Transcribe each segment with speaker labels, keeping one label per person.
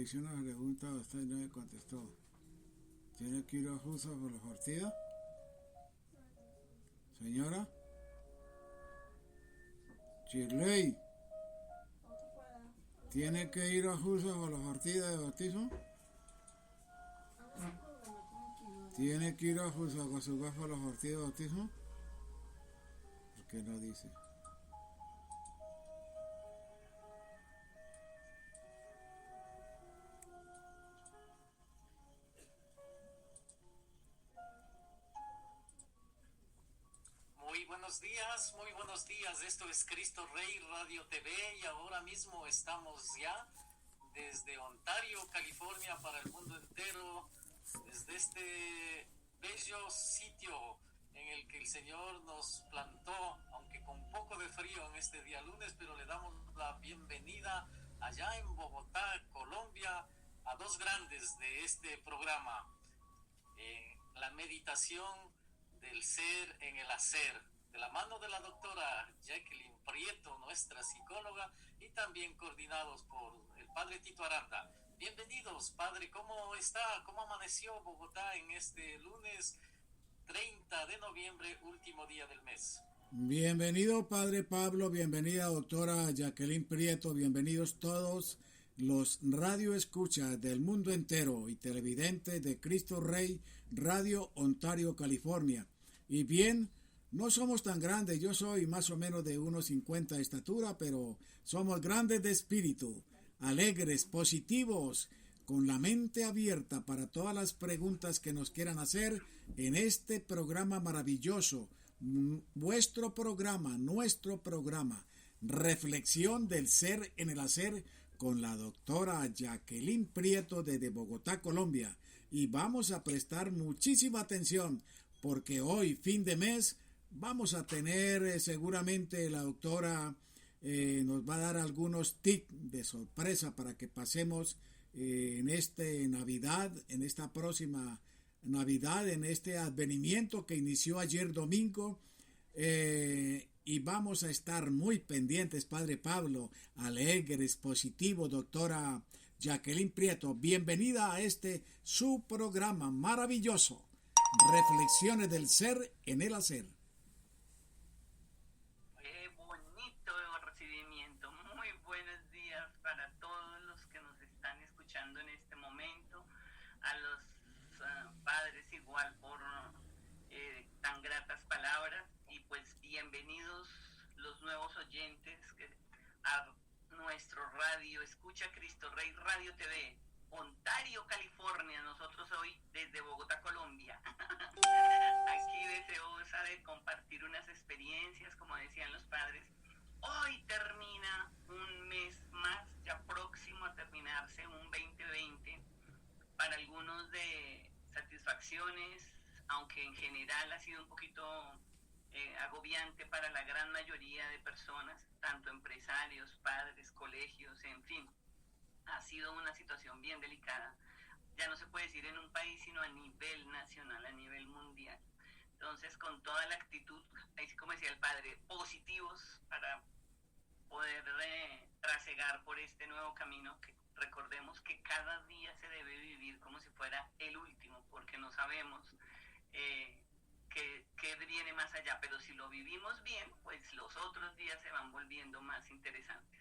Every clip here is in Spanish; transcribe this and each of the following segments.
Speaker 1: hice una pregunta a usted y no me contestó. ¿Tiene que ir a Jusa por la partida? Señora. Shirley. ¿Tiene que ir a Jusa por la partida de bautismo? ¿Tiene que ir a Jusa con su gafa por la partida de bautismo? ¿Por qué no dice?
Speaker 2: Muy buenos días, esto es Cristo Rey Radio TV y ahora mismo estamos ya desde Ontario, California para el mundo entero, desde este bello sitio en el que el Señor nos plantó, aunque con un poco de frío en este día lunes, pero le damos la bienvenida allá en Bogotá, Colombia, a dos grandes de este programa, la meditación del ser en el hacer, de la mano de la doctora Jacqueline Prieto, nuestra psicóloga, y también coordinados por el padre Tito Aranda. Bienvenidos, padre, ¿cómo está? ¿Cómo amaneció Bogotá en este lunes 30 de noviembre, último día del mes?
Speaker 1: Bienvenido, padre Pablo, bienvenida, doctora Jacqueline Prieto, bienvenidos todos los radioescuchas del mundo entero y televidentes de Cristo Rey Radio Ontario, California. Y bien, no somos tan grandes, yo soy más o menos de 1,50 de estatura, pero somos grandes de espíritu, alegres, positivos, con la mente abierta para todas las preguntas que nos quieran hacer en este programa maravilloso, vuestro programa, nuestro programa, Reflexión del Ser en el Hacer, con la doctora Jacqueline Prieto desde Bogotá, Colombia. Y vamos a prestar muchísima atención porque hoy, fin de mes, vamos a tener seguramente la doctora nos va a dar algunos tips de sorpresa para que pasemos en este Navidad, en esta próxima Navidad, en este advenimiento que inició ayer domingo. Y vamos a estar muy pendientes, padre Pablo, alegres, positivos, doctora Jacqueline Prieto. Bienvenida a este su programa maravilloso, Reflexiones del Ser en el Hacer.
Speaker 3: Qué bonito recibimiento. Muy buenos días para todos los que nos están escuchando en este momento, a los padres igual por tan gratas palabras, y pues bienvenidos los nuevos oyentes a nuestro radio Escucha Cristo Rey Radio TV, Ontario, California. Nosotros hoy desde Bogotá, Colombia. Aquí deseosa de compartir unas experiencias, como decían los padres. Hoy termina un mes más, ya próximo a terminarse un 2020, para algunos de satisfacciones, aunque en general ha sido un poquito agobiante para la gran mayoría de personas, tanto empresarios, padres, colegios, en fin. Ha sido una situación bien delicada. Ya no se puede decir en un país, sino a nivel nacional, a nivel mundial. Entonces, con toda la actitud, así como decía el padre, positivos para poder trasegar por este nuevo camino, que recordemos que cada día se debe vivir como si fuera el último, porque no sabemos qué viene más allá, pero si lo vivimos bien, pues los otros días se van volviendo más interesantes.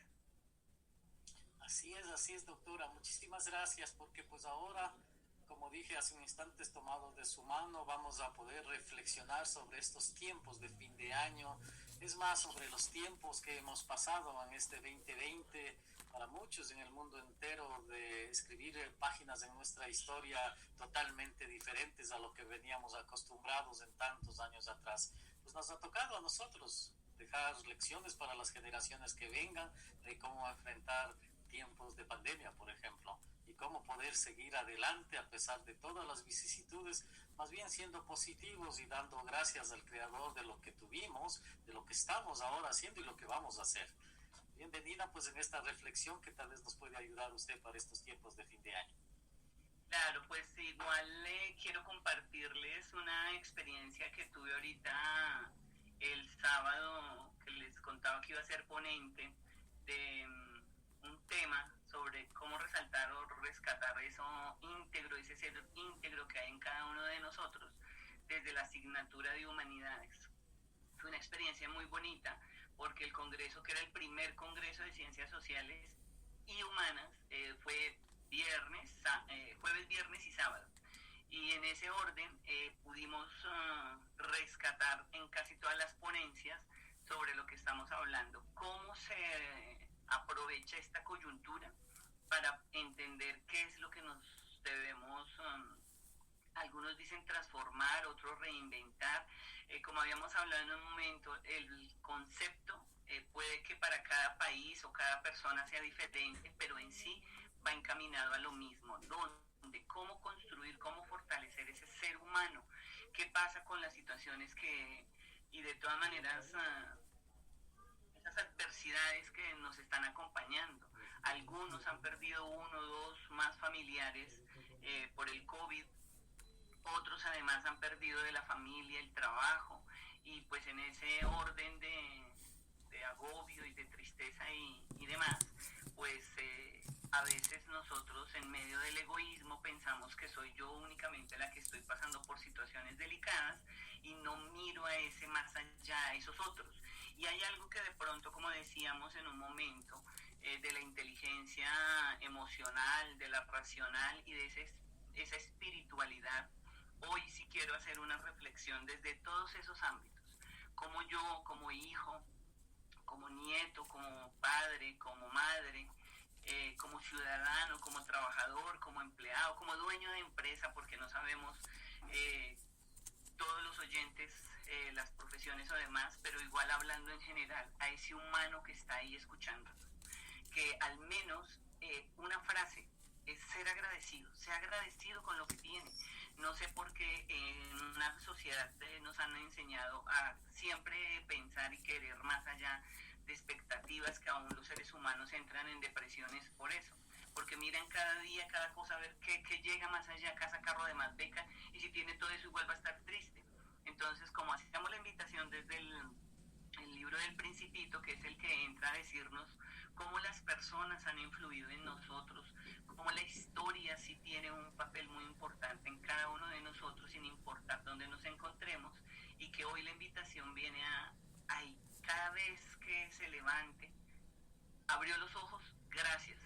Speaker 2: Así es, doctora. Muchísimas gracias, porque pues ahora, como dije hace un instante, tomados de su mano, vamos a poder reflexionar sobre estos tiempos de fin de año, es más, sobre los tiempos que hemos pasado en este 2020, para muchos en el mundo entero, de escribir páginas en nuestra historia totalmente diferentes a lo que veníamos acostumbrados en tantos años atrás. Pues nos ha tocado a nosotros dejar lecciones para las generaciones que vengan de cómo enfrentar tiempos de pandemia, por ejemplo, y cómo poder seguir adelante a pesar de todas las vicisitudes, más bien siendo positivos y dando gracias al Creador de lo que tuvimos, de lo que estamos ahora haciendo y lo que vamos a hacer. Bienvenida pues en esta reflexión que tal vez nos puede ayudar usted para estos tiempos de fin de año.
Speaker 3: Claro, pues igual quiero compartirles una experiencia que tuve ahorita el sábado, que les contaba que iba a ser ponente de un tema sobre cómo resaltar o rescatar eso íntegro, ese ser íntegro que hay en cada uno de nosotros, desde la asignatura de humanidades. Fue una experiencia muy bonita, porque el congreso, que era el primer congreso de ciencias sociales y humanas, fue jueves, viernes y sábado. Y en ese orden pudimos rescatar en casi todas las ponencias sobre lo que estamos hablando, cómo se aprovecha esta coyuntura para entender qué es lo que nos debemos, algunos dicen transformar, otros reinventar. Como habíamos hablado en un momento, el concepto puede que para cada país o cada persona sea diferente, pero en sí va encaminado a lo mismo, donde cómo construir, cómo fortalecer ese ser humano, qué pasa con las situaciones y de todas maneras esas adversidades que nos están acompañando. Algunos han perdido uno o dos más familiares por el COVID, otros además han perdido de la familia, el trabajo, y pues en ese orden de agobio y de tristeza y demás, pues a veces nosotros en medio del egoísmo pensamos que soy yo únicamente la que estoy pasando por situaciones delicadas y no miro a ese más allá, a esos otros. Y hay algo que de pronto, como decíamos en un momento, de la inteligencia emocional, de la racional y de esa espiritualidad, hoy sí quiero hacer una reflexión desde todos esos ámbitos. Como yo, como hijo, como nieto, como padre, como madre, como ciudadano, como trabajador, como empleado, como dueño de empresa, porque no sabemos todos los oyentes, las profesiones o demás, pero igual hablando en general, a ese humano que está ahí escuchándonos, que al menos una frase es ser agradecido, sea agradecido con lo que tiene. No sé por qué en una sociedad nos han enseñado a siempre pensar y querer más allá de expectativas, que aún los seres humanos entran en depresiones por eso, porque miran cada día, cada cosa, a ver qué llega más allá, casa, carro, de más beca, y si tiene todo eso igual va a estar triste. Entonces, como hacíamos la invitación desde el libro del Principito, que es el que entra a decirnos cómo las personas han influido en nosotros, cómo la historia sí tiene un papel muy importante en cada uno de nosotros, sin importar dónde nos encontremos, y que hoy la invitación viene ahí, cada vez que se levante, abrió los ojos, gracias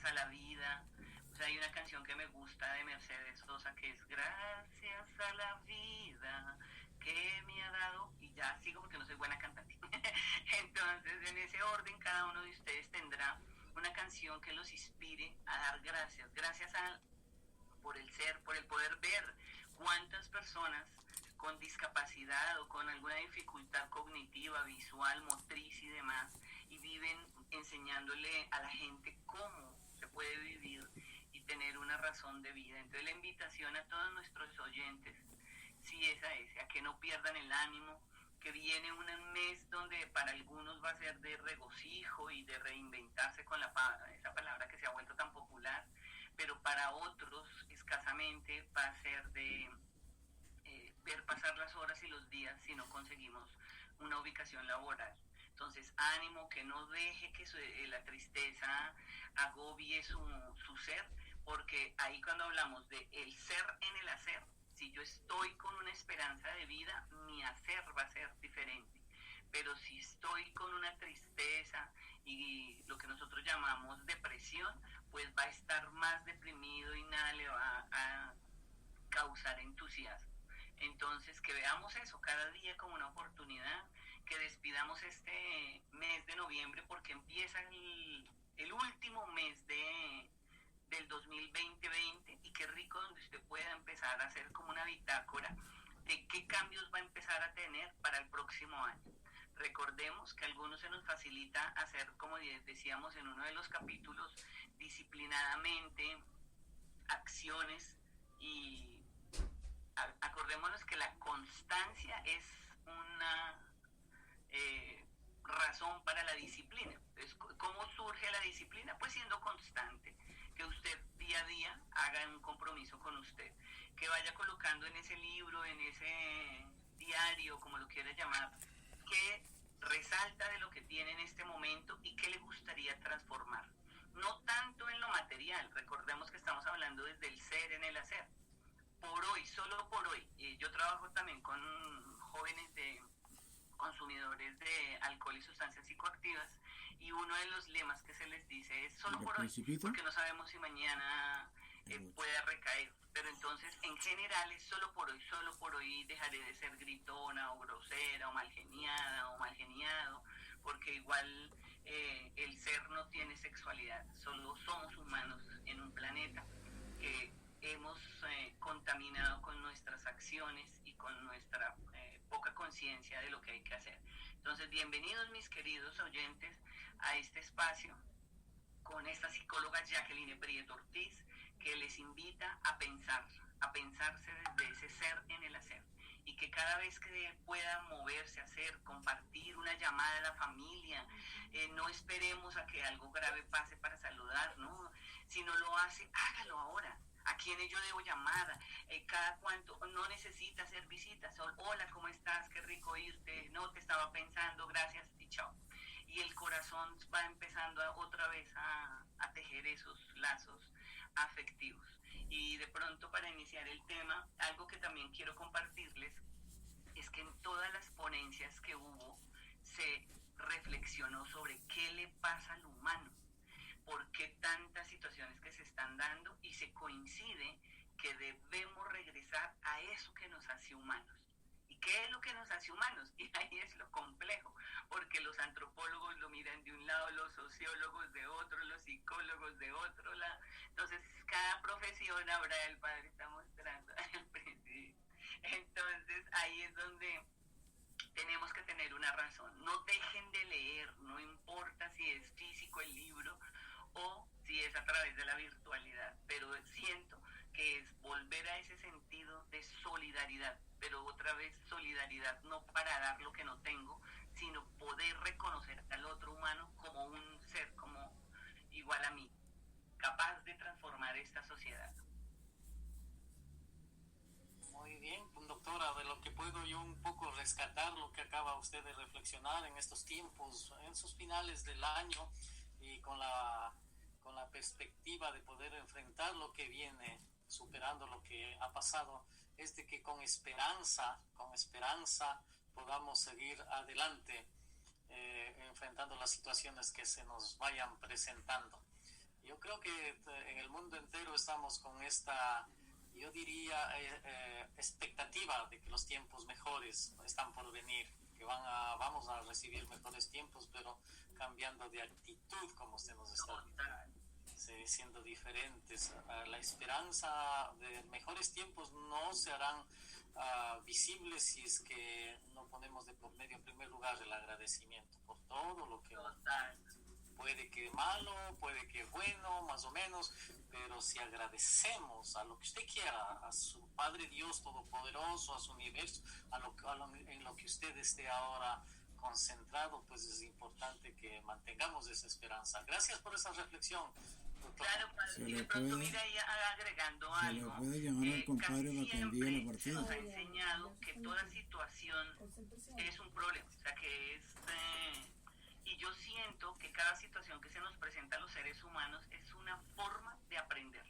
Speaker 3: a la vida. O sea, hay una canción que me gusta de Mercedes Sosa que es gracias a la vida que me ha dado, y ya sigo porque no soy buena cantante. Entonces, en ese orden, cada uno de ustedes tendrá una canción que los inspire a dar gracias por el ser, por el poder ver cuántas personas con discapacidad o con alguna dificultad cognitiva, visual, motriz y demás, y viven enseñándole a la gente cómo se puede vivir y tener una razón de vida. Entonces la invitación a todos nuestros oyentes sí es a que no pierdan el ánimo, que viene un mes donde para algunos va a ser de regocijo y de reinventarse con esa palabra que se ha vuelto tan popular, pero para otros escasamente va a ser de ver pasar las horas y los días si no conseguimos una ubicación laboral. Entonces, ánimo, que no deje que la tristeza agobie su ser, porque ahí cuando hablamos de el ser en el hacer, si yo estoy con una esperanza de vida, mi hacer va a ser diferente. Pero si estoy con una tristeza y lo que nosotros llamamos depresión, pues va a estar más deprimido y nada le va a causar entusiasmo. Entonces, que veamos eso cada día como una oportunidad, que despidamos este mes de noviembre porque empieza el último mes del 2020, y qué rico donde usted pueda empezar a hacer como una bitácora de qué cambios va a empezar a tener para el próximo año. Recordemos que a algunos se nos facilita hacer, como decíamos en uno de los capítulos, disciplinadamente acciones, y acordémonos que la constancia es una razón para la disciplina. Entonces, ¿cómo surge la disciplina? Pues siendo constante, que usted día a día haga un compromiso con usted, que vaya colocando en ese libro, en ese diario, como lo quiera llamar, que resalta de lo que tiene en este momento y que le gustaría transformar. no tanto en lo material, recordemos que estamos hablando desde el ser en el hacer. Por hoy, solo por hoy, yo trabajo también con jóvenes de consumidores de alcohol y sustancias psicoactivas, y uno de los lemas que se les dice es solo por hoy, porque no sabemos si mañana pueda recaer. Pero entonces, en general, es solo por hoy dejaré de ser gritona o grosera o malgeniada o malgeniado, porque igual el ser no tiene sexualidad, solo somos humanos en un planeta que hemos contaminado con nuestras acciones y con nuestra poca conciencia de lo que hay que hacer. Entonces, bienvenidos mis queridos oyentes a este espacio con esta psicóloga Jacqueline Prieto Ortiz, que les invita a pensarse desde ese ser en el hacer, y que cada vez que pueda moverse, hacer, compartir una llamada a la familia, no esperemos a que algo grave pase para saludar, ¿no? Si no lo hace, hágalo ahora. ¿A quiénes yo debo llamada? Cada cuánto, no necesita hacer visitas. Hola, ¿cómo estás? Qué rico oírte. No, te estaba pensando, gracias y chao. Y el corazón va empezando otra vez a tejer esos lazos afectivos. Y de pronto, para iniciar el tema, algo que también quiero compartirles es que en todas las ponencias que hubo se reflexionó sobre qué le pasa al humano, por qué tantas situaciones que se están dando, y se coincide que debemos regresar a eso que nos hace humanos. ¿Y qué es lo que nos hace humanos? Y ahí es lo complejo, porque los antropólogos lo miran de un lado, los sociólogos de otro, los psicólogos de otro lado. Entonces, cada profesión, ahora el padre está mostrando el presidente. Entonces, ahí es donde tenemos que tener una razón. No dejen de leer, no importa si es físico el libro o si es a través de la virtualidad, pero siento que es volver a ese sentido de solidaridad, pero otra vez solidaridad no para dar lo que no tengo, sino poder reconocer al otro humano como un ser, como igual a mí, capaz de transformar esta sociedad.
Speaker 2: Muy bien, doctora, de lo que puedo yo un poco rescatar lo que acaba usted de reflexionar en estos tiempos, en sus finales del año, y con la perspectiva de poder enfrentar lo que viene, superando lo que ha pasado, es de que con esperanza podamos seguir adelante, enfrentando las situaciones que se nos vayan presentando. Yo creo que en el mundo entero estamos con esta, yo diría, expectativa de que los tiempos mejores están por venir, que vamos a recibir mejores tiempos, pero cambiando de actitud, como usted nos está siendo diferentes. La esperanza de mejores tiempos no se harán visibles si es que no ponemos de por medio, en primer lugar, el agradecimiento por todo lo que puede que malo, puede que bueno, más o menos, pero si agradecemos a lo que usted quiera, a su Padre Dios Todopoderoso, a su universo, en lo que usted esté ahora concentrado, pues es importante que mantengamos esa esperanza. Gracias por esa reflexión.
Speaker 3: Claro, padre, y de pronto mira ahí agregando algo,
Speaker 1: le puede llamar al compadre para que envíe la partida.
Speaker 3: Nos ha enseñado que toda situación es un problema, o sea que es y yo siento que cada situación que se nos presenta a los seres humanos es una forma de aprender.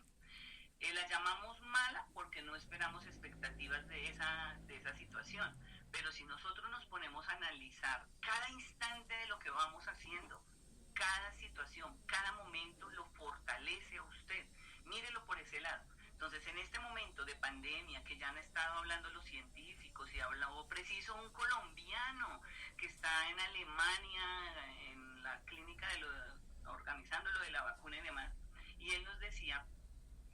Speaker 3: La llamamos mala porque no esperamos expectativas de esa situación, pero si nosotros nos ponemos a analizar cada instante de lo que vamos haciendo, cada situación, cada momento lo fortalece a usted. Mírelo por ese lado. Entonces, en este momento de pandemia, que ya han estado hablando los científicos, y habló preciso un colombiano que está en Alemania, en la clínica organizando lo de la vacuna y demás, y él nos decía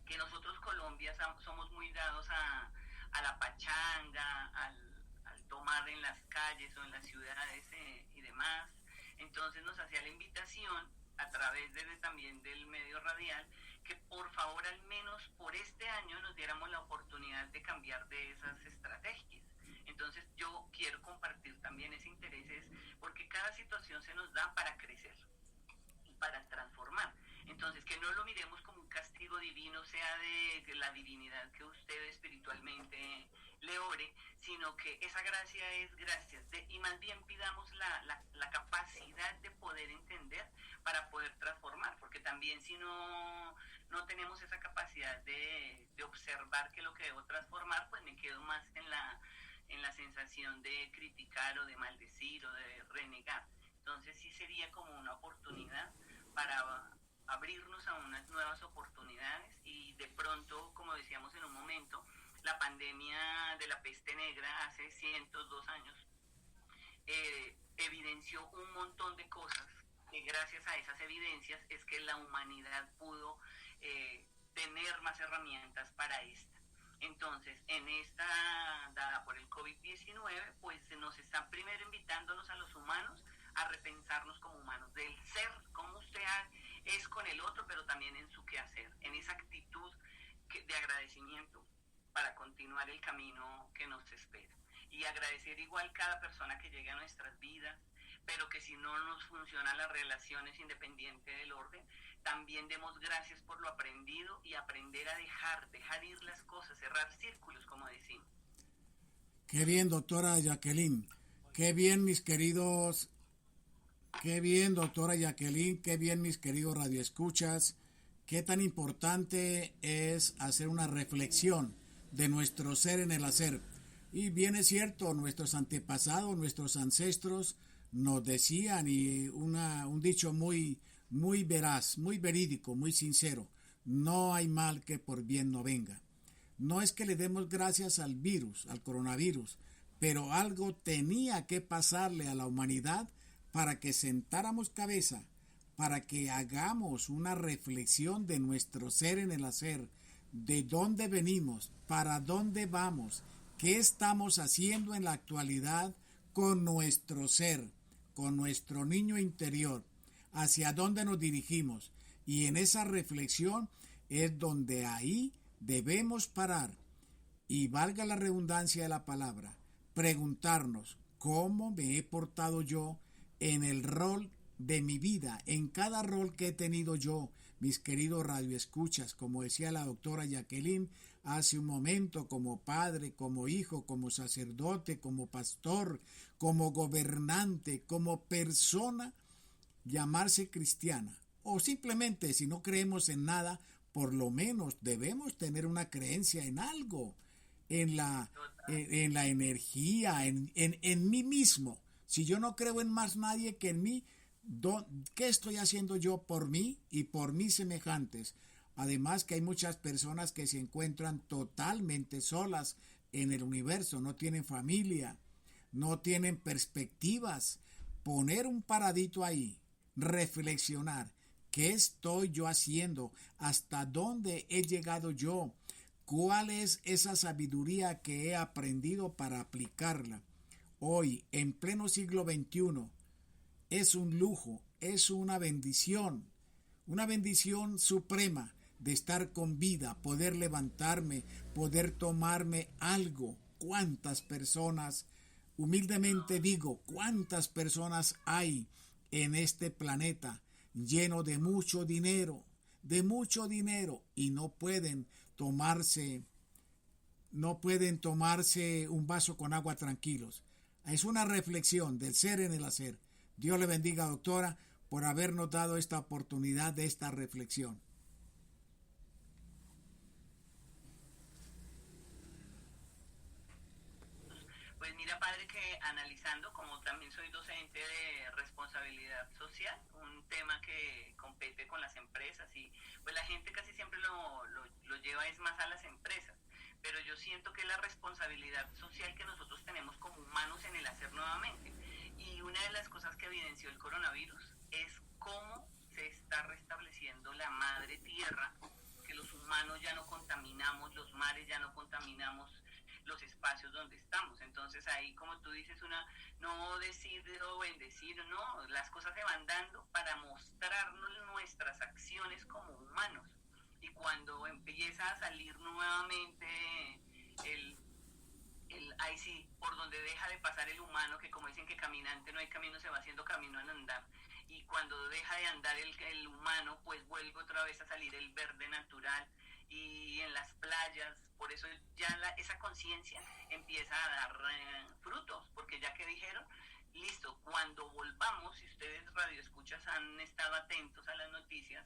Speaker 3: que nosotros Colombia somos muy dados a la pachanga, al tomar en las calles o en las ciudades y demás. Entonces nos hacía la invitación a través también del medio radial que por favor al menos por este año nos diéramos la oportunidad de cambiar de esas estrategias. Entonces yo quiero compartir también ese interés, porque cada situación se nos da para crecer y para transformar. Entonces que no lo miremos como un castigo divino, sea de la divinidad que usted espiritualmente le ore, sino que esa gracia es gracias y más bien pidamos la capacidad de poder entender para poder transformar, porque también si no tenemos esa capacidad de observar que lo que debo transformar, pues me quedo más en la sensación de criticar o de maldecir o de renegar. Entonces sí sería como una oportunidad para abrirnos a unas nuevas oportunidades y de pronto, como decíamos en un momento, la pandemia de la peste negra hace 102 años evidenció un montón de cosas que gracias a esas evidencias es que la humanidad pudo tener más herramientas para esta. Entonces, en esta dada por el COVID-19, pues nos están primero invitándonos a los humanos a repensarnos como humanos, del ser, como usted es con el otro, pero también en su quehacer, en esa actitud de agradecimiento para continuar el camino que nos espera. Y agradecer igual cada persona que llegue a nuestras vidas, pero que si no nos funcionan las relaciones independiente del orden, también demos gracias por lo aprendido y aprender a dejar ir las cosas, cerrar círculos, como decimos.
Speaker 1: Qué bien, doctora Jacqueline. Qué bien, mis queridos. Qué bien, doctora Jacqueline. Qué bien, mis queridos radioescuchas. Qué tan importante es hacer una reflexión de nuestro ser en el hacer. Y bien es cierto, nuestros antepasados, nuestros ancestros nos decían, y un dicho muy veraz, muy verídico, muy sincero: no hay mal que por bien no venga. No es que le demos gracias al virus, al coronavirus, pero algo tenía que pasarle a la humanidad para que sentáramos cabeza, para que hagamos una reflexión de nuestro ser en el hacer, de dónde venimos, para dónde vamos, qué estamos haciendo en la actualidad con nuestro ser, con nuestro niño interior, hacia dónde nos dirigimos. Y en esa reflexión es donde ahí debemos parar, y valga la redundancia de la palabra, preguntarnos cómo me he portado yo en el rol de mi vida, en cada rol que he tenido yo, mis queridos radioescuchas, como decía la doctora Jacqueline hace un momento, como padre, como hijo, como sacerdote, como pastor, como gobernante, como persona, llamarse cristiana, o simplemente si no creemos en nada, por lo menos debemos tener una creencia en algo, en la energía, en mí mismo. Si yo no creo en más nadie que en mí, ¿qué estoy haciendo yo por mí y por mis semejantes? Además que hay muchas personas que se encuentran totalmente solas en el universo, no tienen familia, no tienen perspectivas. Poner un paradito ahí, reflexionar, ¿qué estoy yo haciendo? ¿Hasta dónde he llegado yo? ¿Cuál es esa sabiduría que he aprendido para aplicarla? Hoy, en pleno siglo XXI, es un lujo, es una bendición suprema de estar con vida, poder levantarme, poder tomarme algo. ¿Cuántas personas, humildemente digo, cuántas personas hay en este planeta lleno de mucho dinero, y no pueden tomarse un vaso con agua tranquilos? Es una reflexión del ser en el hacer. Dios le bendiga, doctora, por habernos dado esta oportunidad de esta reflexión.
Speaker 3: Pues mira, padre, que analizando, como también soy docente de responsabilidad social, un tema que compete con las empresas, y pues la gente casi siempre lo lleva es más a las empresas, pero yo siento que la responsabilidad social que nosotros tenemos como humanos en el hacer nuevamente. Y una de las cosas que evidenció el coronavirus es cómo se está restableciendo la madre tierra, que los humanos ya no contaminamos los mares, ya no contaminamos los espacios donde estamos. Entonces ahí, como tú dices, no decir o bendecir, no, las cosas se van dando para mostrarnos nuestras acciones como humanos. Y cuando empieza a salir nuevamente ahí sí, por donde deja de pasar el humano, que como dicen que caminante no hay camino, se va haciendo camino al andar. Y cuando deja de andar el humano, pues vuelve otra vez a salir el verde natural. Y en las playas, por eso ya esa conciencia empieza a dar frutos, porque ya que dijeron Listo, cuando volvamos, si ustedes radioescuchas han estado atentos a las noticias,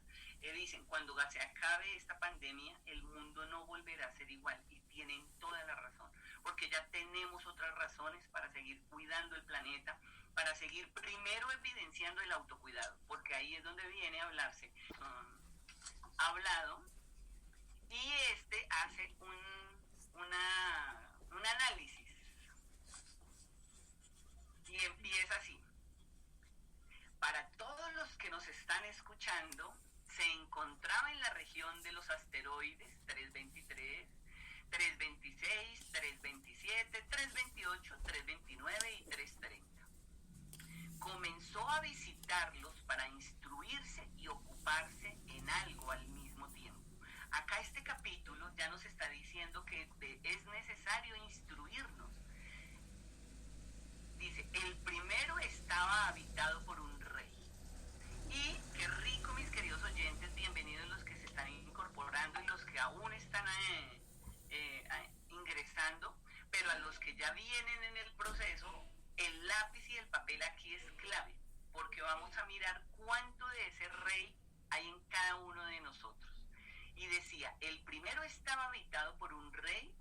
Speaker 3: dicen, cuando se acabe esta pandemia, el mundo no volverá a ser igual, y tienen toda la razón, porque ya tenemos otras razones para seguir cuidando el planeta, para seguir primero evidenciando el autocuidado, porque ahí es donde viene a hablarse, hablado, y hace un análisis, y empieza así. Para todos los que nos están escuchando, se encontraba en la región de los asteroides 323, 326, 327, 328, 329 y 330. Comenzó a visitarlos para instruirse y ocuparse en algo al mismo tiempo. Acá este capítulo ya nos está diciendo que es necesario instruirnos. Dice, el primero estaba habitado por un rey. Y qué rico, mis queridos oyentes, bienvenidos los que se están incorporando y los que aún están ingresando, pero a los que ya vienen en el proceso, el lápiz y el papel aquí es clave, porque vamos a mirar cuánto de ese rey hay en cada uno de nosotros. Y decía, el primero estaba habitado por un rey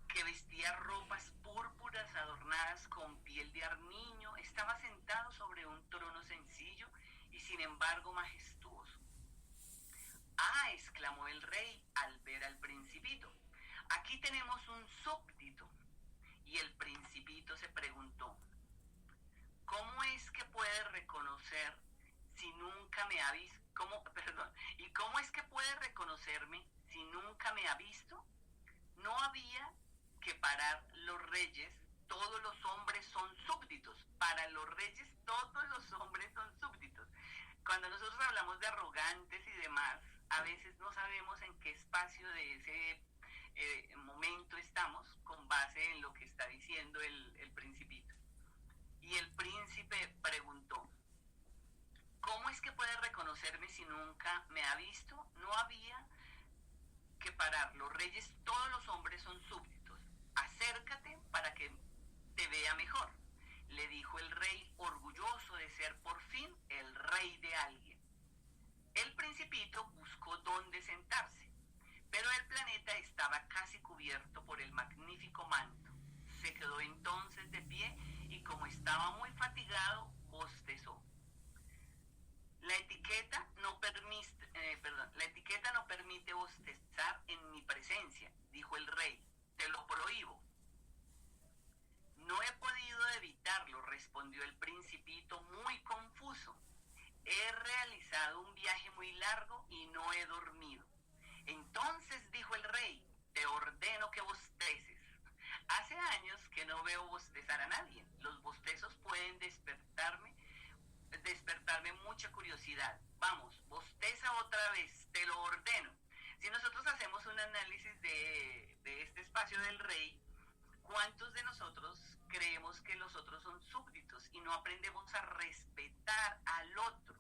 Speaker 3: que vestía ropas púrpuras adornadas con piel de armiño, estaba sentado sobre un trono sencillo y sin embargo majestuoso. ¡Ah!, exclamó el rey al ver al principito. Aquí tenemos un súbdito. Y el principito se preguntó, ¿cómo es que puede reconocer si nunca me ha visto? ¿Y cómo es que puede reconocerme si nunca me ha visto? No había que para los reyes todos los hombres son súbditos. Para los reyes todos los hombres son súbditos. Cuando nosotros hablamos de arrogantes y demás, a veces no sabemos en qué espacio de ese momento estamos con base en lo que está diciendo el principito. Y el príncipe preguntó, ¿cómo es que puede reconocerme si nunca me ha visto? No había que parar. Los reyes, todos los hombres son súbditos. Acércate para que te vea mejor, le dijo el rey, orgulloso de ser por fin el rey de alguien. El principito buscó dónde sentarse, pero el planeta estaba casi cubierto por el magnífico manto. Se quedó entonces de pie y como estaba muy fatigado, bostezó. La etiqueta no permite bostezar en mi presencia, dijo el rey, te lo prohíbo. No he podido evitarlo, respondió el principito muy confuso. He realizado un viaje muy largo y no he dormido. Entonces dijo el rey, te ordeno que bosteces. Hace años que no veo bostezar a nadie. Los bostezos pueden despertarme mucha curiosidad. Vamos, bosteza otra vez, te lo ordeno. Si nosotros hacemos un análisis de este espacio del rey, ¿cuántos de nosotros creemos que los otros son súbditos y no aprendemos a respetar al otro?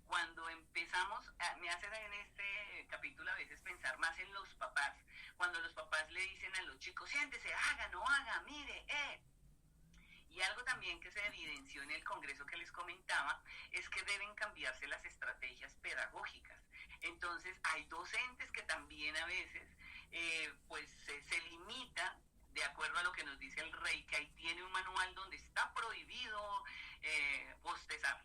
Speaker 3: Cuando empezamos, me hace en este capítulo a veces pensar más en los papás, cuando los papás le dicen a los chicos, siéntese, haga, no haga, mire, Y algo también que se evidenció en el congreso que les comentaba es que deben cambiarse las estrategias pedagógicas. Entonces hay docentes que también a veces se limita, de acuerdo a lo que nos dice el rey, que ahí tiene un manual donde está prohibido bostezar.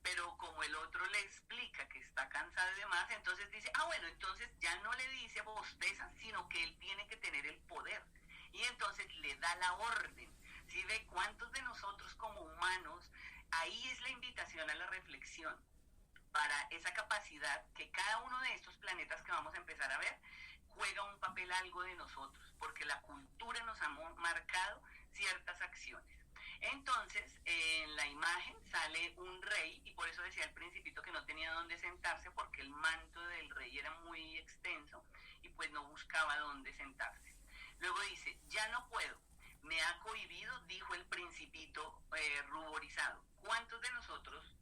Speaker 3: Pero como el otro le explica que está cansado y demás, entonces dice, bueno, entonces ya no le dice bosteza, sino que él tiene que tener el poder. Y entonces le da la orden. ¿Sí ve cuántos de nosotros como humanos? Ahí es la invitación a la reflexión para esa capacidad que cada uno de estos planetas que vamos a empezar a ver juega un papel algo de nosotros, porque la cultura nos ha marcado ciertas acciones. Entonces, en la imagen sale un rey, y por eso decía el principito que no tenía dónde sentarse, porque el manto del rey era muy extenso, y pues no buscaba dónde sentarse. Luego dice, ya no puedo, me ha cohibido, dijo el principito ruborizado. ¿Cuántos de nosotros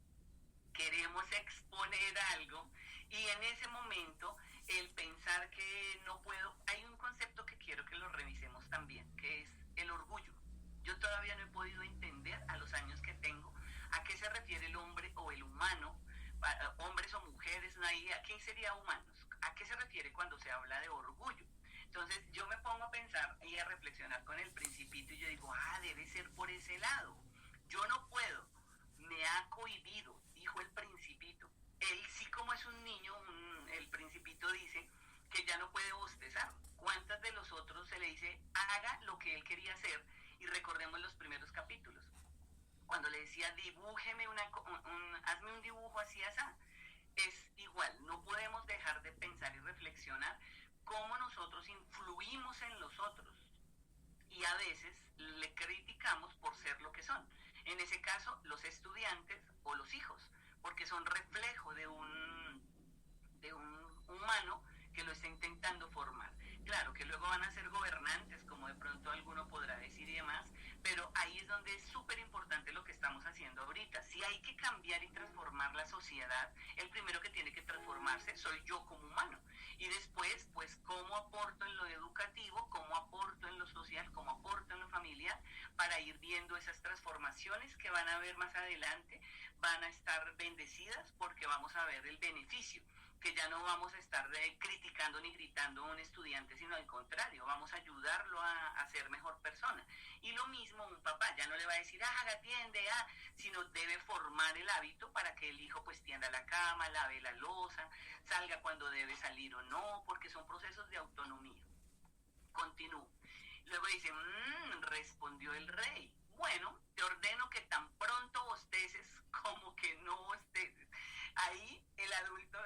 Speaker 3: queremos exponer algo y en ese momento el pensar que no puedo? Hay un concepto que quiero que lo revisemos también, que es el orgullo. Yo todavía no he podido entender a los años que tengo refiere el hombre o el humano? Hombres o mujeres, ¿a quién sería humanos? ¿A qué se refiere cuando se habla de orgullo? Entonces yo me pongo a pensar y a reflexionar con el Principito y yo digo, debe ser por ese lado. Yo no puedo, me ha cohibido, dijo el Principito. Él sí, como es un niño, el Principito dice que ya no puede bostezar. ¿Cuántas de los otros se le dice, haga lo que él quería hacer? Y recordemos los primeros capítulos, cuando le decía, dibújeme hazme un dibujo así, así. Es igual, no podemos dejar de pensar y reflexionar cómo nosotros influimos en los otros y a veces le criticamos por ser lo que son. En ese caso, los estudiantes o los hijos, porque son reflejo de un humano que lo está intentando formar. Claro que luego van a ser gobernantes, como de pronto alguno podrá decir y demás, pero ahí es donde es súper importante lo que estamos haciendo ahorita. Si hay que cambiar y transformar la sociedad, el primero que tiene que transformarse soy yo como humano. Y después, pues, cómo aporto en lo educativo, cómo aporto en lo social, cómo aporto en lo familiar, para ir viendo esas transformaciones que van a ver más adelante, van a estar bendecidas porque vamos a ver el beneficio, que ya no vamos a estar criticando ni gritando a un estudiante, sino al contrario, vamos a ayudarlo a ser mejor persona. Y lo mismo un papá, ya no le va a decir, haga, tiende, sino debe formar el hábito para que el hijo pues tienda la cama, lave la loza, salga cuando debe salir o no, porque son procesos de autonomía. Continúo. Luego dice, respondió el rey, bueno, te ordeno que tan pronto bosteces como que no bosteces. Ahí el adulto,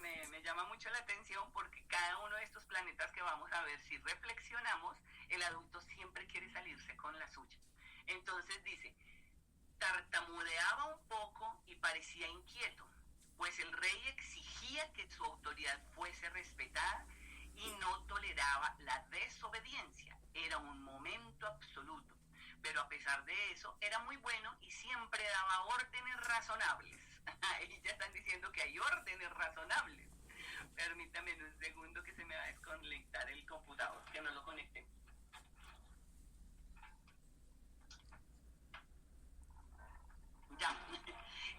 Speaker 3: me llama mucho la atención porque cada uno de estos planetas que vamos a ver, si reflexionamos, el adulto siempre quiere salirse con la suya. Entonces dice, tartamudeaba un poco y parecía inquieto, pues el rey exigía que su autoridad fuese respetada y no toleraba la desobediencia. Era un momento absoluto, pero a pesar de eso era muy bueno y siempre daba órdenes razonables. Ahí ya están diciendo que hay órdenes razonables. Permítame un segundo que se me va a desconectar el computador, que no lo conecté. Ya,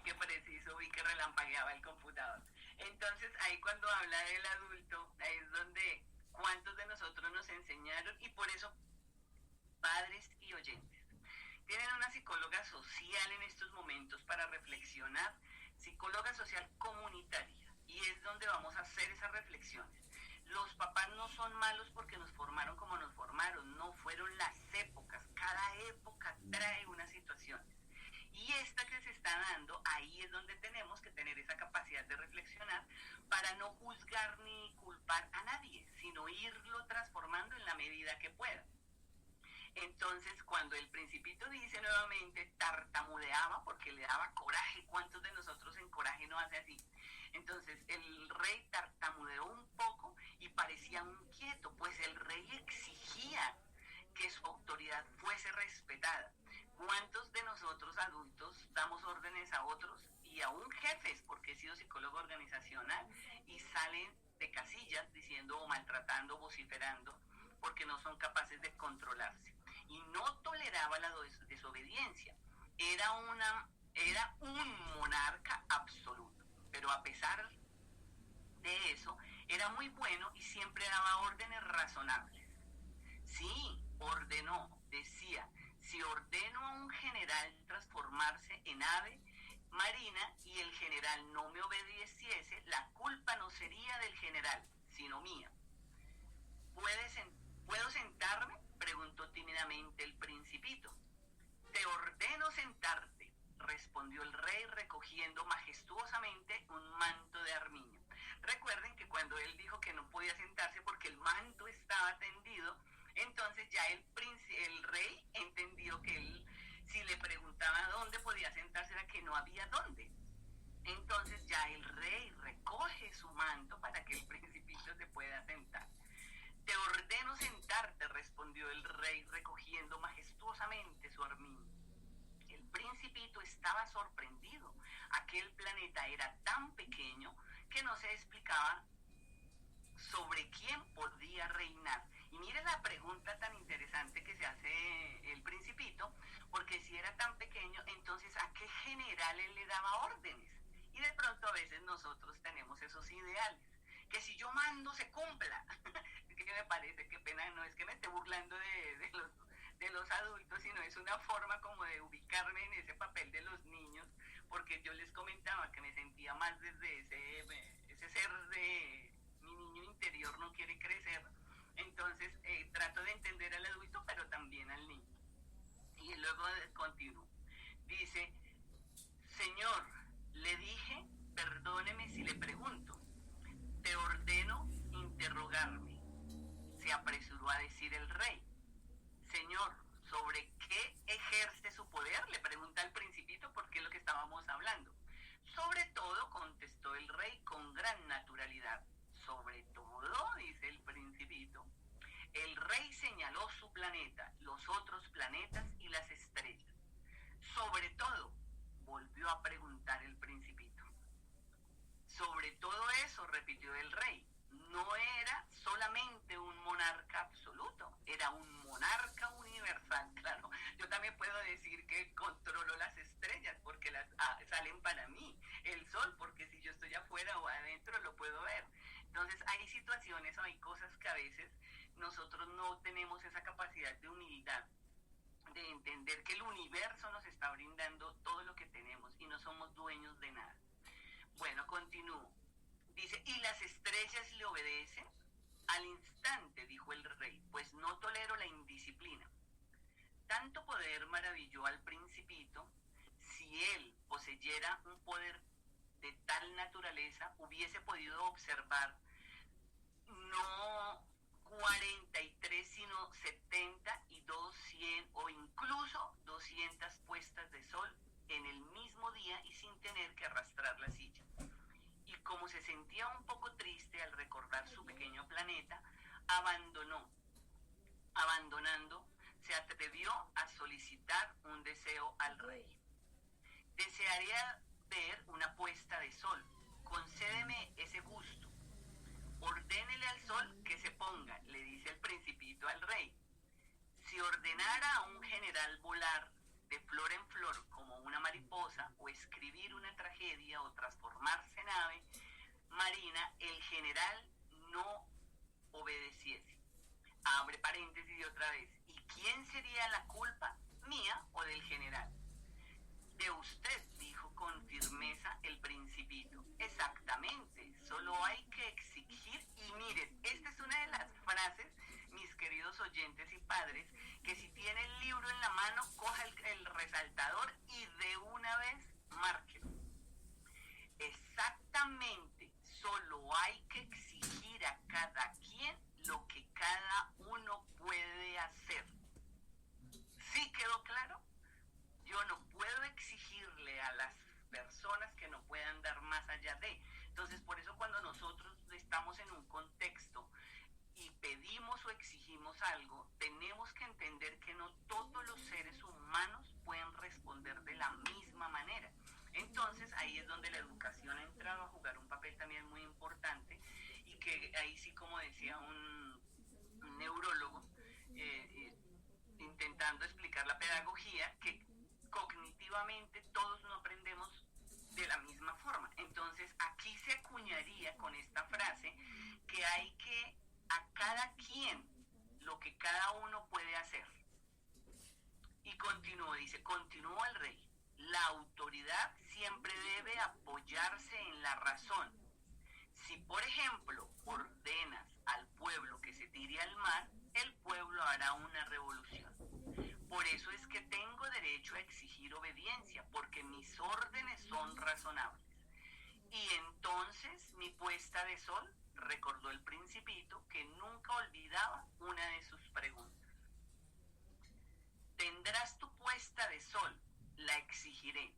Speaker 3: qué preciso, vi que relampagueaba el computador. Entonces ahí cuando habla del adulto, ahí es donde cuántos de nosotros nos enseñaron, y por eso, padres y oyentes, tienen una psicóloga social en estos momentos para reflexionar, psicóloga social comunitaria, y es donde vamos a hacer esas reflexiones. Los papás no son malos porque nos formaron como nos formaron, no fueron las épocas, cada época trae unas situaciones. Y esta que se está dando, ahí es donde tenemos que tener esa capacidad de reflexionar para no juzgar ni culpar a nadie, sino irlo transformando en la medida que pueda. Entonces, cuando el Principito dice nuevamente, tartamudeaba porque le daba coraje, ¿cuántos de nosotros en coraje no hace así? Entonces, el rey tartamudeó un poco y parecía inquieto, pues el rey exigía que su autoridad fuese respetada. ¿Cuántos de nosotros adultos damos órdenes a otros y aún jefes, porque he sido psicólogo organizacional, y salen de casillas diciendo o maltratando, vociferando, porque no son capaces de controlarse? Y no toleraba la desobediencia. Era un monarca absoluto, pero a pesar de eso, era muy bueno y siempre daba órdenes razonables. Sí, ordenó, decía, si ordeno a un general transformarse en ave marina y el general no me obedeciese, la culpa no sería del general, sino mía. ¿Puedo sentarme?, preguntó tímidamente el Principito. Te ordeno sentarte, respondió el rey recogiendo majestuosamente un manto de armiño. Recuerden que cuando él dijo que no podía sentarse porque el manto estaba tendido, entonces ya el rey entendió que él, si le preguntaba dónde podía sentarse, era que no había dónde. Entonces ya el rey recoge su manto para que el Principito se pueda sentar. Te ordeno sentarte, respondió el rey recogiendo majestuosamente su armiño. El Principito estaba sorprendido. Aquel planeta era tan pequeño que no se explicaba sobre quién podía reinar. Y mire la pregunta tan interesante que se hace el Principito, porque si era tan pequeño, entonces ¿a qué general los adultos, sino es una forma como de ubicarme en ese papel de los niños, porque yo les comentaba que me sentía más desde ese ser de mi niño interior no quiere crecer. Entonces trato de entender al adulto, pero también al niño. Y luego continúo. Dice, Señor, le dije, perdóneme si le pregunto, te ordeno interrogarme. Se apresuró a decir el rey. Señor, ¿sobre qué ejerce su poder? Le pregunta al principito porque es lo que estábamos hablando. Sobre todo, contestó el rey con gran naturalidad. Sobre todo, dice el principito. El rey señaló su planeta, los otros planetas y las estrellas. Sobre todo, volvió a preguntar el principito. Sobre todo eso, repitió el rey. No era solamente un monarca absoluto, era un monarca universal. Claro, yo también puedo decir que controlo las estrellas porque las salen para mí, el sol, porque si yo estoy afuera o adentro lo puedo ver. Entonces hay situaciones o hay cosas que a veces nosotros no tenemos esa capacidad de humildad, de entender que el universo nos está brindando todo lo que tenemos y no somos dueños de nada. Bueno, continúo. Dice, ¿y las estrellas le obedecen? Al instante, dijo el rey, pues no tolero la indisciplina. Tanto poder maravilló al principito. Si él poseyera un poder de tal naturaleza, hubiese podido observar no 43, sino 72, 100 o incluso 200 puestas de sol en el mismo día y sin tener que arrastrar la silla. Y como se sentía un poco triste al recordar su pequeño planeta, abandonando, se atrevió a solicitar un deseo al rey. Desearía ver una puesta de sol. Concédeme ese gusto. Ordénele al sol que se ponga, le dice el principito al rey. Si ordenara a un general volar de flor en flor como una mariposa, o escribir una tragedia, o transformarse en ave marina, el general no obedeciese. Abre paréntesis y otra vez. ¿Y quién sería la culpa? ¿Mía o del general? De usted, dijo con firmeza el principito. Exactamente, solo hay que exigir. Y miren, esta es una de las frases, mis queridos oyentes y padres, que si tiene el libro en la mano, coja el resaltador y de una vez márquelo. Exactamente, solo hay que exigir a cada quien lo que cada uno puede hacer. ¿Sí quedó claro? Yo no puedo exigirle a las personas que no puedan dar más allá de. Entonces, por eso cuando nosotros estamos en un contexto y pedimos o exigimos algo, tenemos que entender que no todos los seres humanos pueden responder de la misma manera. Entonces, ahí es donde la educación ha entrado a jugar un papel también muy importante, y que ahí sí, como decía un neurólogo, intentando explicar la pedagogía, que cognitivamente todos no aprendemos de la misma forma. Entonces, aquí se acuñaría con esta frase que hay que a cada quien lo que cada uno puede hacer. Y continuó el rey, la autoridad siempre debe apoyarse en la razón. Si, por ejemplo, ordenas al pueblo que se tire al mar, el pueblo hará una revolución. Por eso es que tengo derecho a exigir obediencia, porque mis órdenes son razonables. Y entonces mi puesta de sol, recordó el principito, que nunca olvidaba una de sus preguntas. Tendrás tu puesta de sol, la exigiré,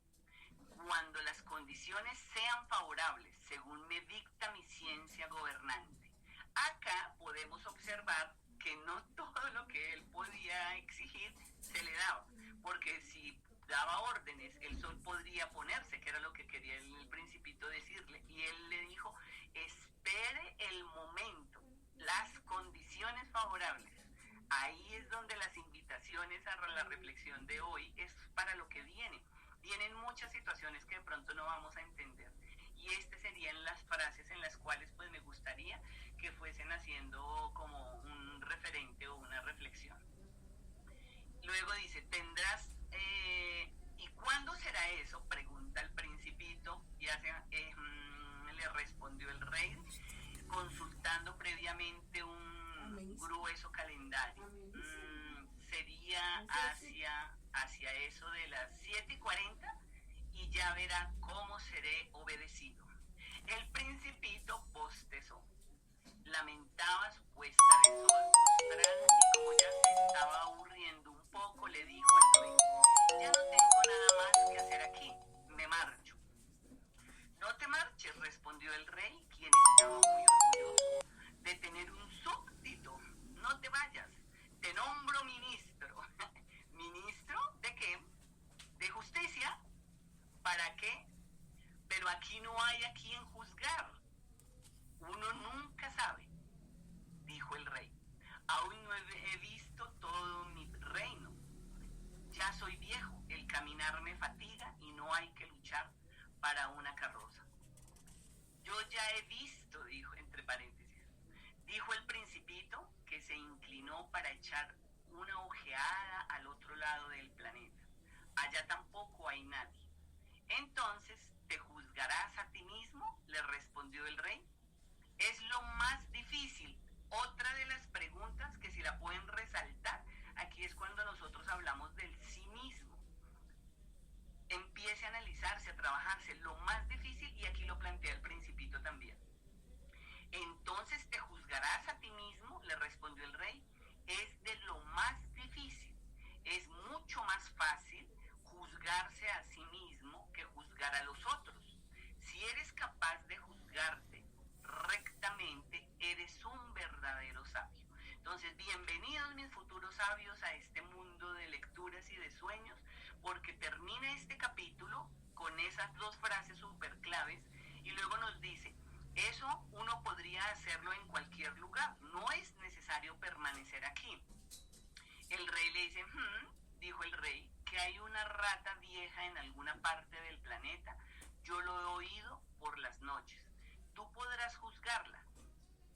Speaker 3: cuando las condiciones sean favorables, según me dicta mi ciencia gobernante. Acá podemos observar que no todo lo que él podía exigir se le daba, porque si daba órdenes, el sol podría ponerse, que era lo que quería el principito decirle, y él le dijo, espere el momento, las condiciones favorables. Ahí es donde las invitaciones a la reflexión de hoy es para lo que viene. Vienen muchas situaciones que de pronto no vamos a entender, y estas serían las frases en las cuales pues me gustaría que fuesen haciendo como un referente o una reflexión. Luego tendrás, ¿y cuándo será eso? Pregunta el Principito, y le respondió el rey, consultando previamente un grueso calendario. Sería hacia eso de las 7:40, y ya verá cómo seré obedecido. El Principito bostezó, lamentaba su puesta de sol frustrada, y como ya se estaba aburriendo un poco, le dijo al rey: ya no tengo nada más que hacer aquí, me marcho. No te marches, respondió el rey, quien estaba muy orgulloso de tener un súbdito. No te vayas, te nombro ministro. ¿Ministro de qué? ¿De justicia? ¿Para qué? Pero aquí no hay a quien juzgar. Uno nunca sabe, dijo el rey. Aún no he visto todo mi reino. Ya soy viejo, el caminar me fatiga y no hay que luchar para una carroza. Yo ya he visto, dijo entre paréntesis, dijo el Principito, que se inclinó para echar una ojeada al otro lado del planeta. Allá tampoco hay nadie. Entonces, ¿te juzgarás a ti mismo?, le respondió el rey. Es lo más difícil. Otra de las preguntas que si la pueden resaltar, aquí es cuando nosotros hablamos del sí mismo. Empiece a analizarse, a trabajarse, lo más difícil, y aquí lo plantea el Principito también. Entonces, ¿te juzgarás a ti mismo?, le respondió el rey. Es de lo más difícil. Es mucho más fácil juzgarse a sí mismo que juzgar a los otros. Si eres capaz de juzgarte rectamente, eres un verdadero sabio. Entonces, bienvenidos mis futuros sabios a este mundo de lecturas y de sueños, porque termina este capítulo con esas dos frases súper claves y luego nos dice: eso uno podría hacerlo en cualquier lugar, no es necesario permanecer aquí. El rey le dice: dijo el rey, que hay una rata vieja en alguna parte del planeta. Yo lo he oído por las noches. Tú podrás juzgarla.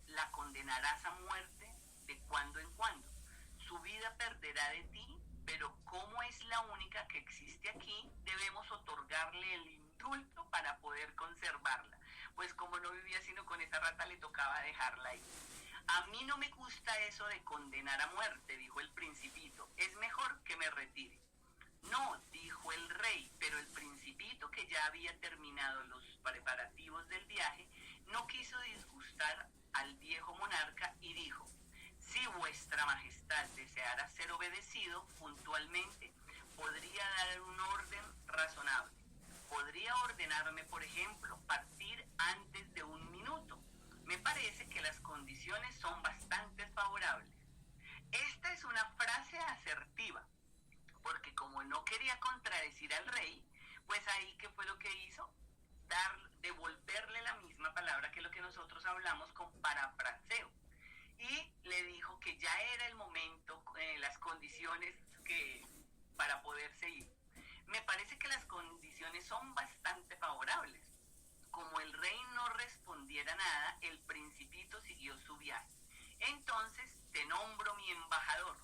Speaker 3: La condenarás a muerte de cuando en cuando. Su vida perderá de ti, pero como es la única que existe aquí, debemos otorgarle el indulto para poder conservarla. Pues como no vivía sino con esa rata, le tocaba dejarla ahí. A mí no me gusta eso de condenar a muerte, dijo el Principito. Es mejor que me retire. No, dijo el rey, pero el Principito, que ya había terminado los preparativos del viaje, no quiso disgustar al viejo monarca y dijo: si vuestra majestad deseara ser obedecido puntualmente, podría dar un orden razonable. Podría ordenarme, por ejemplo, partir antes de 1 minuto. Me parece que las condiciones son bastante favorables. Esta es una frase asertiva, porque como no quería contradecir al rey, pues ahí, ¿qué fue lo que hizo? Devolverle la misma palabra que lo que nosotros hablamos con parafraseo. Y le dijo que ya era el momento, las condiciones para poderse ir. Me parece que las condiciones son bastante favorables. Como el rey no respondiera nada, el Principito siguió su viaje. Entonces, te nombro mi embajador,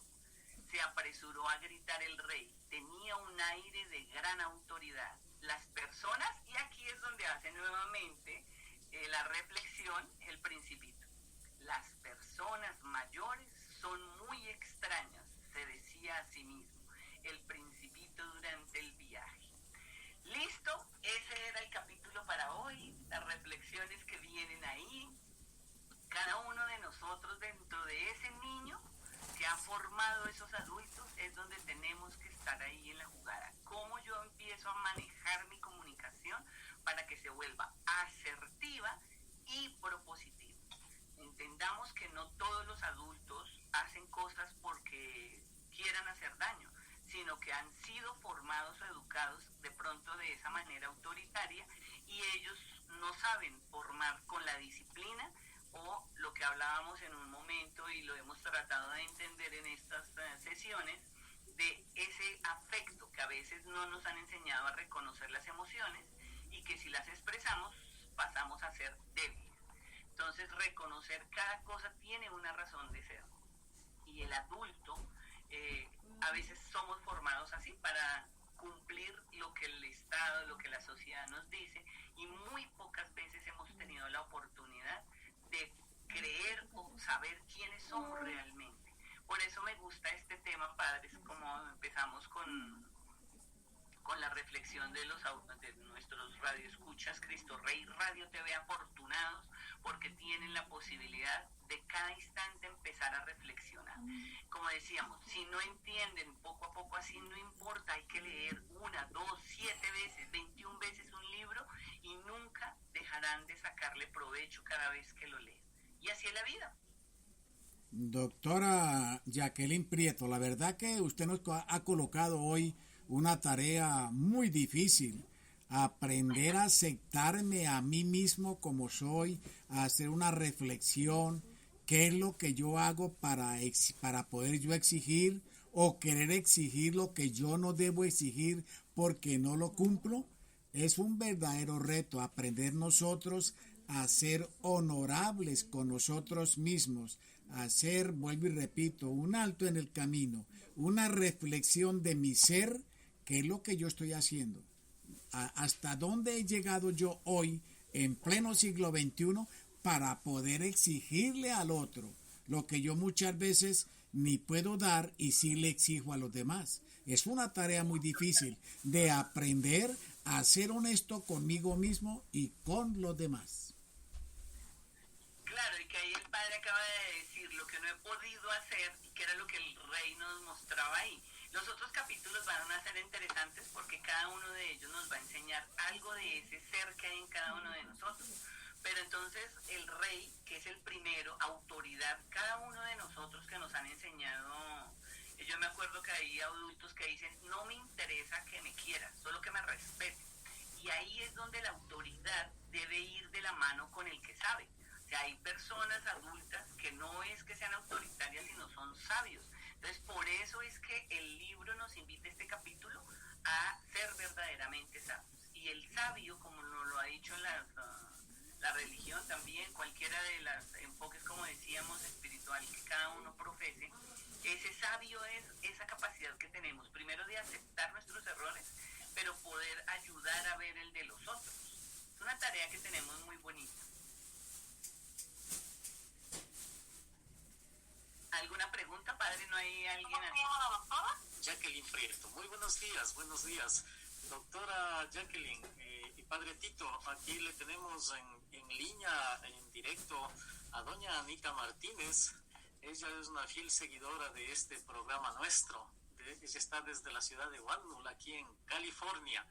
Speaker 3: se apresuró a gritar el rey. Tenía un aire de gran autoridad. Las personas, y aquí es donde hace nuevamente la reflexión el Principito. Las personas mayores son muy extrañas, se decía a sí mismo el Principito durante el viaje. Listo, ese era el capítulo para hoy, las reflexiones que vienen ahí. Cada uno de nosotros, dentro de ese niño que ha formado esos adultos, es donde tenemos que estar ahí en la jugada. ¿Cómo yo empiezo a manejar mi comunicación para que se vuelva asertiva y propositiva? Entendamos que no todos los adultos hacen cosas porque quieran hacer daño, sino que han sido formados o educados de pronto de esa manera autoritaria, y ellos no saben formar con la disciplina, o lo que hablábamos en un momento y lo hemos tratado de entender en estas sesiones, de ese afecto que a veces no nos han enseñado a reconocer las emociones, y que si las expresamos pasamos a ser débiles. Entonces, reconocer cada cosa tiene una razón de ser, y el adulto a veces somos formados así para cumplir lo que el Estado, lo que la sociedad nos dice, y muy pocas veces hemos tenido la oportunidad de creer o saber quiénes somos realmente. Por eso me gusta este tema, padres, como empezamos con la reflexión de nuestros radioescuchas, Cristo Rey Radio TV, afortunados porque tienen la posibilidad de cada instante empezar a reflexionar. Como decíamos, si no entienden poco a poco, así no importa, hay que leer 1, 2, 7 veces, 21 veces un libro y nunca dejarán de sacarle provecho cada vez que lo leen. Y así es la vida.
Speaker 1: Doctora Jacqueline Prieto, la verdad que usted nos ha colocado hoy una tarea muy difícil, aprender a aceptarme a mí mismo como soy, a hacer una reflexión, qué es lo que yo hago para poder yo exigir o querer exigir lo que yo no debo exigir porque no lo cumplo. Es un verdadero reto aprender nosotros a ser honorables con nosotros mismos, a hacer, vuelvo y repito, un alto en el camino, una reflexión de mi ser, qué es lo que yo estoy haciendo, hasta dónde he llegado yo hoy en pleno siglo XXI para poder exigirle al otro lo que yo muchas veces ni puedo dar y sí le exijo a los demás. Es una tarea muy difícil de aprender a ser honesto conmigo mismo y con los demás.
Speaker 3: Claro, y que ahí el padre acaba de decir lo que no he podido hacer y que era lo que el rey nos mostraba ahí. Los otros capítulos van a ser interesantes porque cada uno de ellos nos va a enseñar algo de ese ser que hay en cada uno de nosotros. Pero entonces el rey, que es el primero, autoridad, cada uno de nosotros que nos han enseñado, yo me acuerdo que hay adultos que dicen, no me interesa que me quieras, solo que me respete. Y ahí es donde la autoridad debe ir de la mano con el que sabe. O sea, hay personas adultas que no es que sean autoritarias, sino son sabios. Entonces, por eso es que el libro nos invita, este capítulo, a ser verdaderamente sabios. Y el sabio, como nos lo ha dicho la religión también, cualquiera de los enfoques, como decíamos, espiritual que cada uno profese, ese sabio es esa capacidad que tenemos, primero de aceptar nuestros errores, pero poder ayudar a ver el de los otros. Es una tarea que tenemos muy bonita. ¿Alguna pregunta, padre? ¿No hay alguien así?
Speaker 2: Jacqueline Prieto, muy buenos días. Doctora Jacqueline y Padre Tito, aquí le tenemos en línea, en directo, a doña Anita Martínez. Ella es una fiel seguidora de este programa nuestro. Ella está desde la ciudad de Walnut, aquí en California,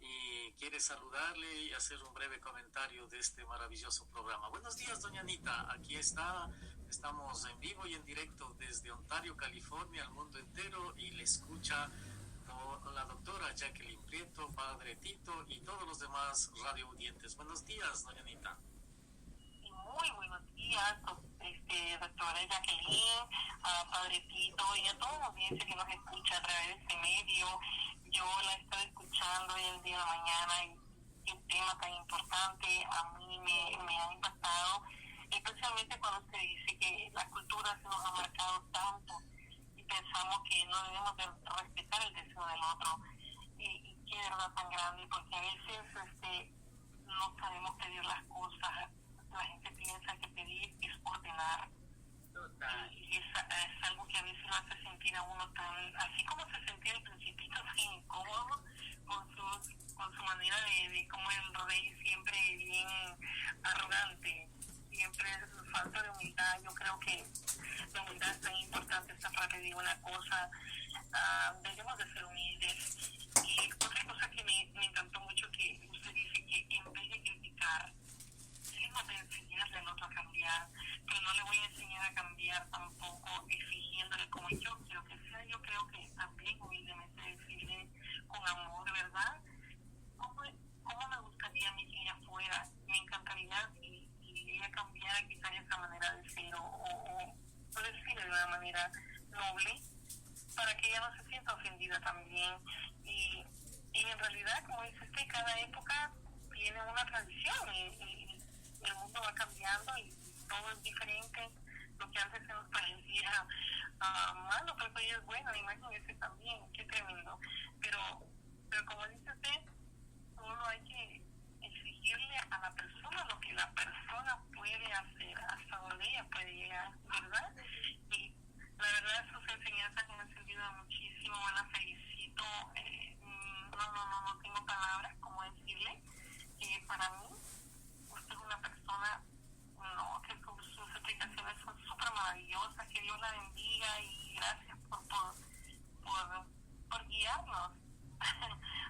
Speaker 2: y quiere saludarle y hacer un breve comentario de este maravilloso programa. Buenos días, doña Anita. Aquí estamos en vivo y en directo desde Ontario, California, al mundo entero, y le escucha la doctora Jacqueline Prieto, Padre Tito y todos los demás radio audientes. Buenos días, doña Anita.
Speaker 4: Muy buenos días, doctora Jacqueline, a Padre Tito y a toda la audiencia que nos escucha a través de este medio. Yo la estoy escuchando hoy en día de la mañana y un tema tan importante a mí me ha impactado, especialmente cuando usted dice que la cultura se nos ha marcado tanto y pensamos que no debemos de respetar el deseo del otro. Y qué verdad tan grande, porque a veces no sabemos pedir las cosas. La gente piensa que pedir es ordenar.
Speaker 3: Total.
Speaker 4: Y es algo que a veces lo hace sentir a uno tan, así como se sentía al principito, así incómodo con su manera de como el rey, siempre bien arrogante, siempre falta de humildad. Yo creo que la humildad es tan importante. Esta frase digo una cosa, debemos de ser humildes. Y otra cosa que me encantó mucho, que usted dice que en vez de criticar, debemos de enseñarle al otro a cambiar, pero no le voy a enseñar a cambiar tampoco exigiéndole como yo quiero que sea. Yo creo que también humildemente decirle con amor, ¿verdad? ¿Cómo me gustaría a mí que ella fuera? Me encantaría si ella cambiara quizás esa manera de ser, o decirle de una manera noble, para que ella no se sienta ofendida también. Y en realidad, como dice usted, cada época tiene una tradición y el mundo va cambiando y todo es diferente. Lo que antes se nos parecía malo, pues hoy es bueno. Imagínense también pero como dice usted, solo hay que exigirle a la persona lo que la persona puede hacer, hasta donde ella puede llegar, ¿verdad? Y la verdad sus enseñanzas me han servido muchísimo, la felicito, no tengo palabras como decirle que para mí usted es una persona, no, que sus explicaciones son súper maravillosas, que Dios la bendiga y gracias por guiarnos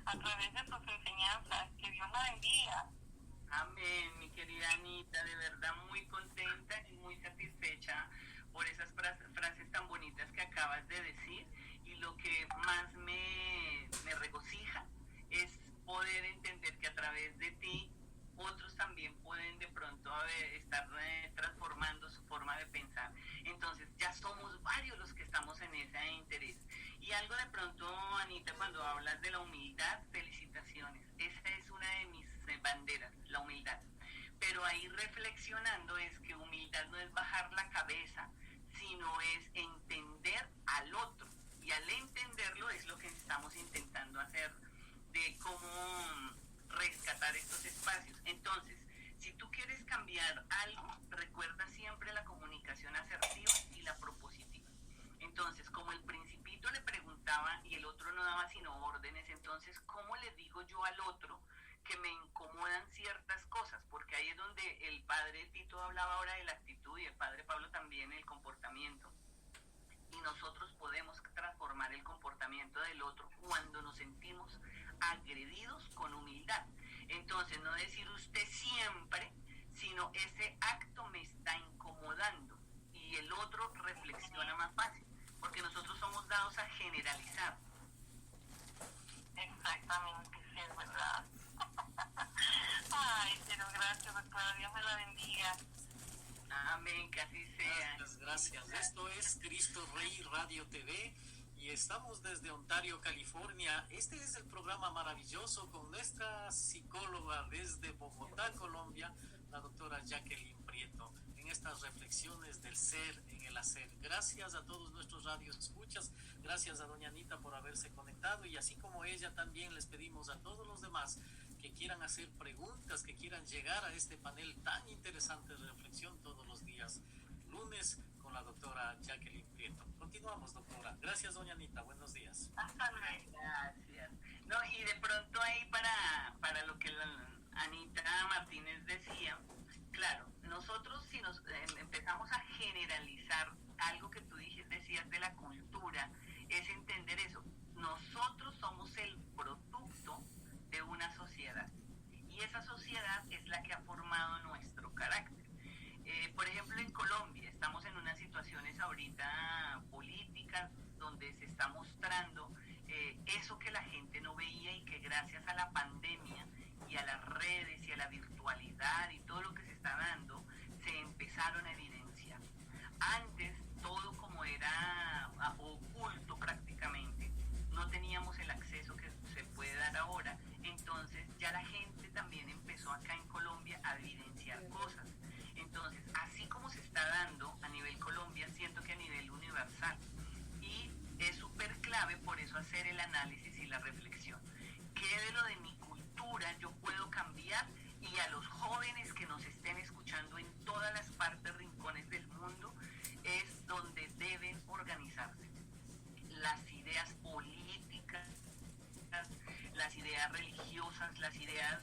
Speaker 4: a través de sus enseñanzas, que Dios la bendiga.
Speaker 3: Amén, mi querida Anita, de verdad muy contenta y muy satisfecha por esas frases tan bonitas que acabas de decir, y lo que más me regocija es poder entender que a través de ti otros también pueden de pronto estar transformando su forma de pensar. Entonces ya somos varios los que estamos en ese interés. Y algo de pronto, Anita, cuando hablas de la humildad, felicitaciones. Esa es una de mis banderas, la humildad. Pero ahí reflexionando es que humildad no es bajar la cabeza, sino es entender al otro. Y al entenderlo es lo que estamos intentando hacer, de cómo rescatar estos espacios. Entonces, si tú quieres cambiar algo, recuerda siempre la comunicación asertiva y la propositiva. Entonces, como el Principito le preguntaba y el otro no daba sino órdenes, entonces, ¿cómo le digo yo al otro que me incomodan ciertas cosas? Porque ahí es donde el padre Tito hablaba ahora de la actitud y el padre Pablo también el comportamiento. Y nosotros podemos transformar el comportamiento del otro cuando nos sentimos agredidos con humildad. Entonces, no decir usted siempre, sino ese acto me está incomodando, y el otro reflexiona más fácil, porque nosotros somos dados a generalizar.
Speaker 4: Exactamente, sí, es verdad. Ay, pero gracias, doctora, Dios me la bendiga.
Speaker 3: Amén, que así sea.
Speaker 2: Gracias. Esto es Cristo Rey Radio TV y estamos desde Ontario, California. Este es el programa maravilloso con nuestra psicóloga desde Bogotá, Colombia, la doctora Jacqueline Prieto, en estas reflexiones del ser en el hacer. Gracias a todos nuestros radioescuchas, gracias a doña Anita por haberse conectado, y así como ella también les pedimos a todos los demás que quieran hacer preguntas, que quieran llegar a este panel tan interesante de reflexión todos los días, lunes, con la doctora Jacqueline Prieto. Continuamos, doctora. Gracias, doña Anita. Buenos días.
Speaker 4: Hasta luego.
Speaker 3: Gracias. No, y de pronto ahí para lo que la Anita Martínez decía, claro, nosotros si nos empezamos a generalizar algo que tú decías de la cultura, es entender eso. Nosotros somos el producto de una sociedad, y esa sociedad es la que ha formado nuestro carácter. Por ejemplo, en Colombia estamos en unas situaciones ahorita políticas donde se está mostrando eso que la gente no veía y que gracias a la pandemia y a las redes y a la virtualidad y todo lo que se está dando, se empezaron a evidenciar. Antes todo como era oculto prácticamente, no teníamos el acceso que se puede dar ahora, entonces ya la gente también empezó acá en Colombia a evidenciar cosas. Entonces, así como se está dando a nivel Colombia, siento que a nivel universal, y es súper clave por eso hacer el análisis y la reflexión. ¿Qué de lo de mi cultura yo puedo cambiar? Y a los jóvenes que nos estén escuchando en todas las partes, rincones del mundo, es donde deben organizarse. Las ideas políticas, las ideas religiosas, las ideas,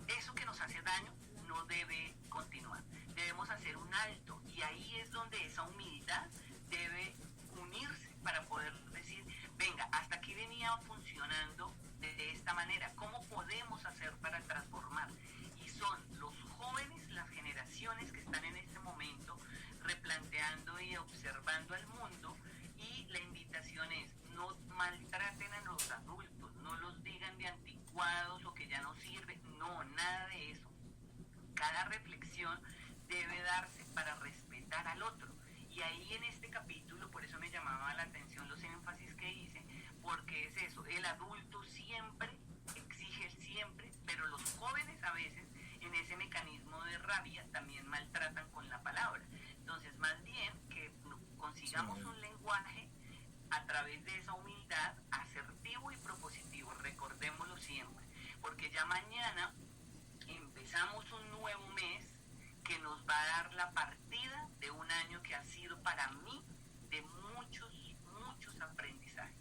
Speaker 3: eso que nos hace daño no debe continuar. Debemos hacer un alto, y ahí es donde esa humildad debe unirse para poder decir, venga, hasta aquí venía funcionando de esta manera, ¿cómo podemos hacer para transformar? Y son los jóvenes, las generaciones que están en este momento replanteando y observando al mundo, y la invitación es, no maltraten a los adultos, no los digan de anticuados o que ya no sirve, no, nada de eso. Cada reflexión debe darse para respetar al otro. Y ahí en este capítulo, por eso me llamaba la atención los énfasis que hice, porque es eso, el adulto siempre exige siempre, pero los jóvenes a veces en ese mecanismo de rabia también maltratan con la palabra. Entonces, más bien que consigamos un lenguaje a través de esa humildad asertivo y propositivo. Recordemos siempre, porque ya mañana empezamos un nuevo mes que nos va a dar la partida de un año que ha sido para mí de muchos aprendizajes.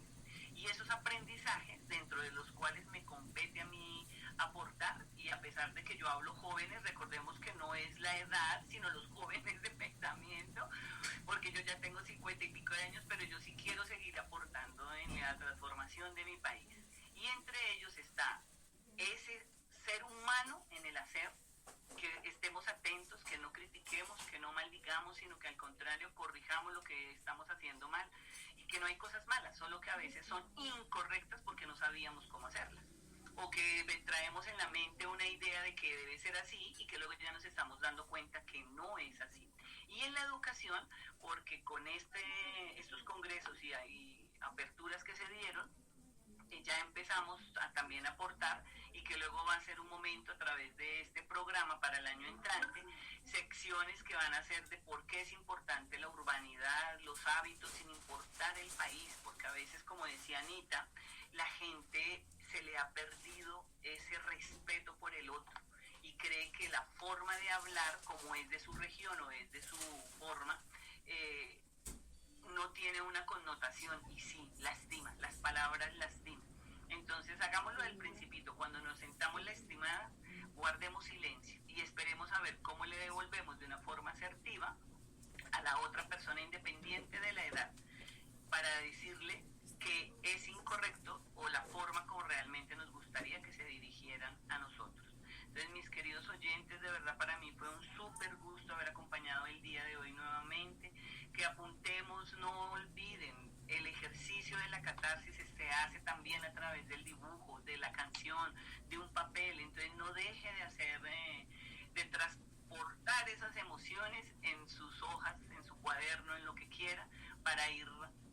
Speaker 3: Y esos aprendizajes, dentro de los cuales me compete a mí aportar, y a pesar de que yo hablo jóvenes, recordemos que no es la edad, sino los jóvenes de pensamiento, porque yo ya tengo 50 y pico de años, pero yo sí quiero seguir aportando en la transformación de mi país. Y entre ellos está ese ser humano en el hacer, que estemos atentos, que no critiquemos, que no maldigamos, sino que al contrario corrijamos lo que estamos haciendo mal, y que no hay cosas malas, solo que a veces son incorrectas porque no sabíamos cómo hacerlas, o que traemos en la mente una idea de que debe ser así y que luego ya nos estamos dando cuenta que no es así. Y en la educación, porque con estos congresos y aperturas que se dieron, ya empezamos a también aportar, y que luego va a ser un momento a través de este programa para el año entrante, secciones que van a ser de por qué es importante la urbanidad, los hábitos, sin importar el país, porque a veces, como decía Anita, la gente se le ha perdido ese respeto por el otro y cree que la forma de hablar, como es de su región o es de su forma, no tiene una connotación, y sí, lastima, las palabras lastiman. Entonces hagámoslo del principito, cuando nos sentamos lastimadas, guardemos silencio y esperemos a ver cómo le devolvemos de una forma asertiva a la otra persona, independiente de la edad, para decirle que es incorrecto o la forma como realmente nos gustaría que se dirigieran a nosotros. Entonces, mis queridos oyentes, de verdad para mí fue un súper gusto haber acompañado el día de hoy nuevamente, que apuntemos, no olviden, el ejercicio de la catarsis se hace también a través del dibujo, de la canción, de un papel. Entonces no deje de hacer, de transportar esas emociones en sus hojas, en su cuaderno, en lo que quiera, para ir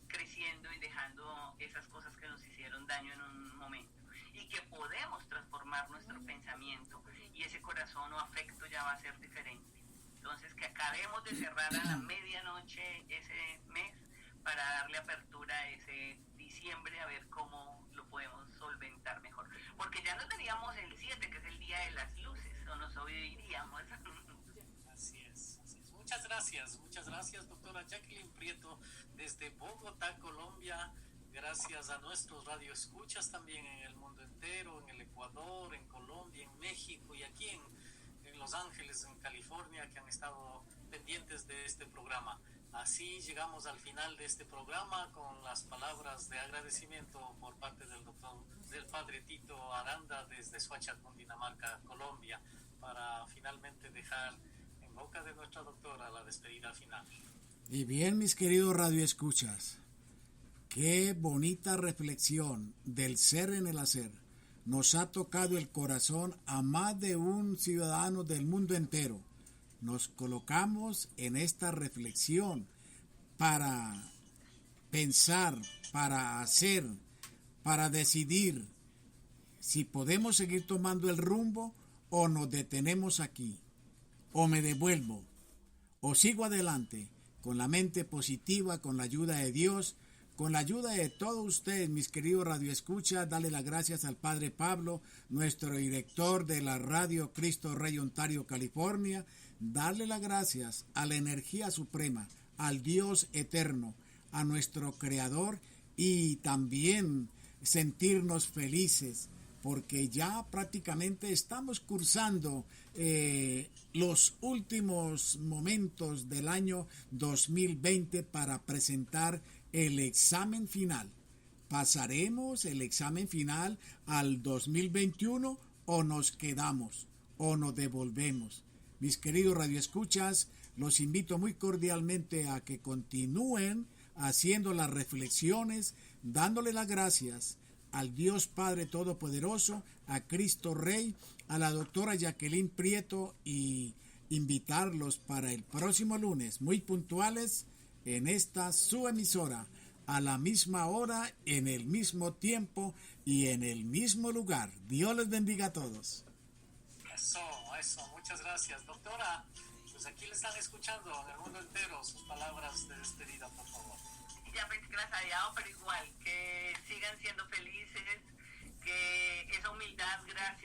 Speaker 3: creciendo y dejando esas cosas que nos hicieron daño en un momento, y que podemos transformar nuestro pensamiento, y ese corazón o afecto ya va a ser diferente. Entonces, que acabemos de cerrar a la medianoche ese mes para darle apertura a ese diciembre, a ver cómo lo podemos solventar mejor. Porque ya no teníamos el 7, que es el Día de las Luces, o nos oiríamos.
Speaker 2: Así es, así es. Muchas gracias, doctora Jacqueline Prieto, desde Bogotá, Colombia. Gracias a nuestros radioescuchas también en el mundo entero, en el Ecuador, en Colombia, en México y aquí en Los Ángeles, en California, que han estado pendientes de este programa. Así llegamos al final de este programa con las palabras de agradecimiento por parte del padre Tito Aranda desde Suacha, Cundinamarca, Colombia, para finalmente dejar en boca de nuestra doctora la despedida final.
Speaker 1: Y bien, mis queridos radioescuchas, qué bonita reflexión del ser en el hacer. Nos ha tocado el corazón a más de un ciudadano del mundo entero. Nos colocamos en esta reflexión para pensar, para hacer, para decidir si podemos seguir tomando el rumbo o nos detenemos aquí, o me devuelvo, o sigo adelante con la mente positiva, con la ayuda de Dios, con la ayuda de todos ustedes, mis queridos radioescuchas. Dale las gracias al Padre Pablo, nuestro director de la radio Cristo Rey, Ontario, California. Darle las gracias a la energía suprema, al Dios eterno, a nuestro Creador, y también sentirnos felices porque ya prácticamente estamos cursando los últimos momentos del año 2020 para presentar el examen final. ¿Pasaremos el examen final al 2021 o nos quedamos o nos devolvemos? Mis queridos radioescuchas, los invito muy cordialmente a que continúen haciendo las reflexiones, dándole las gracias al Dios Padre Todopoderoso, a Cristo Rey, a la doctora Jacqueline Prieto, y invitarlos para el próximo lunes, muy puntuales, en esta su emisora, a la misma hora, en el mismo tiempo y en el mismo lugar. Dios les bendiga a todos.
Speaker 2: Eso, muchas gracias, doctora. Pues aquí le están escuchando en el mundo entero sus palabras de despedida, por favor.
Speaker 3: Ya pensé que las había dado, pero igual, que sigan siendo felices, que esa humildad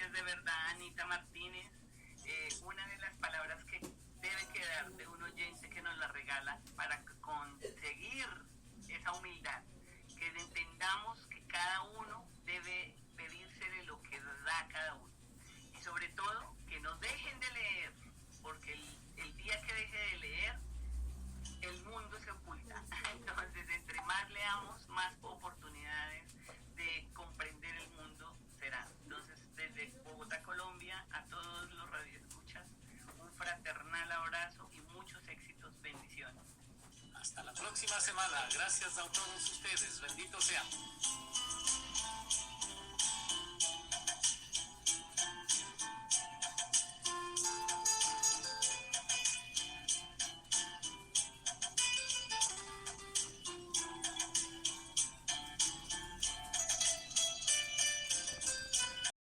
Speaker 3: Gracias de verdad, Anita Martínez. Una de las palabras que debe quedar de un oyente que nos la regala para conseguir esa humildad, que entendamos que cada uno debe pedírsele lo que da cada uno. Y sobre todo, que no dejen de leer, porque el día que deje de leer, el mundo se oculta. Entonces, entre más leamos, más oportunidades de comprender el mundo serán. Entonces, desde Bogotá, Colombia, a todos los radioescuchas, un fraternal abrazo y muchos éxitos. Bendiciones.
Speaker 2: Hasta la próxima semana. Gracias a todos ustedes. Benditos sean.